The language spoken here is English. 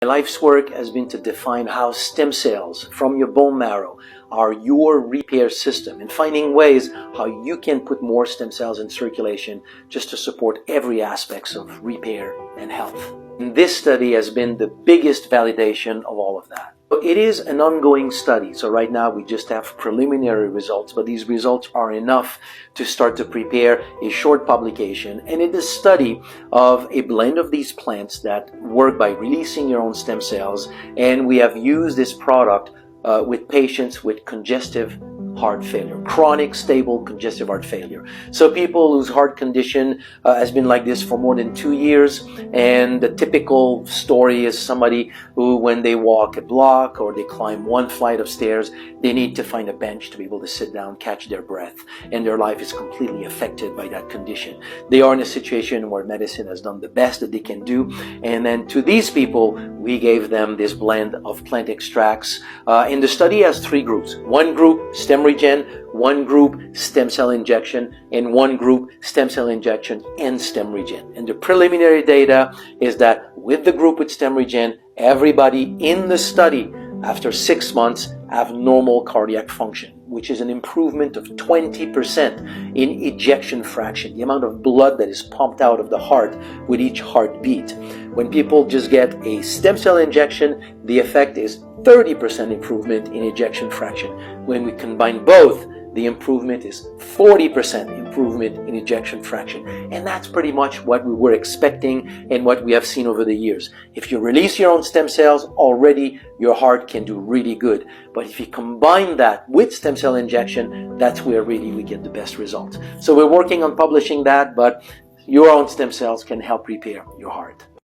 My life's work has been to define how stem cells from your bone marrow are your repair system, and finding ways how you can put more stem cells in circulation just to support every aspect of repair and health. And this study has been the biggest validation of all of that. It is an ongoing study, so right now we just have preliminary results, but these results are enough to start to prepare a short publication. And it is a study of a blend of these plants that work by releasing your own stem cells, and we have used this product with patients with congestive heart failure, chronic stable congestive heart failure. So people whose heart condition has been like this for more than 2 years, and the typical story is somebody who, when they walk a block or they climb one flight of stairs, they need to find a bench to be able to sit down, catch their breath, and their life is completely affected by that condition. They are in a situation where medicine has done the best that they can do, and then to these people we gave them this blend of plant extracts. And the study has 3 groups. One group, STEMREGEN, one group, stem cell injection, and one group, stem cell injection and STEMREGEN. And the preliminary data is that with the group with STEMREGEN, everybody in the study after 6 months have normal cardiac function, which is an improvement of 20% in ejection fraction, the amount of blood that is pumped out of the heart with each heartbeat. When people just get a stem cell injection, the effect is 30% improvement in ejection fraction. When we combine both, the improvement is 40% improvement in ejection fraction. And that's pretty much what we were expecting and what we have seen over the years. If you release your own stem cells, already your heart can do really good. But if you combine that with stem cell injection, that's where really we get the best results. So we're working on publishing that, but your own stem cells can help repair your heart.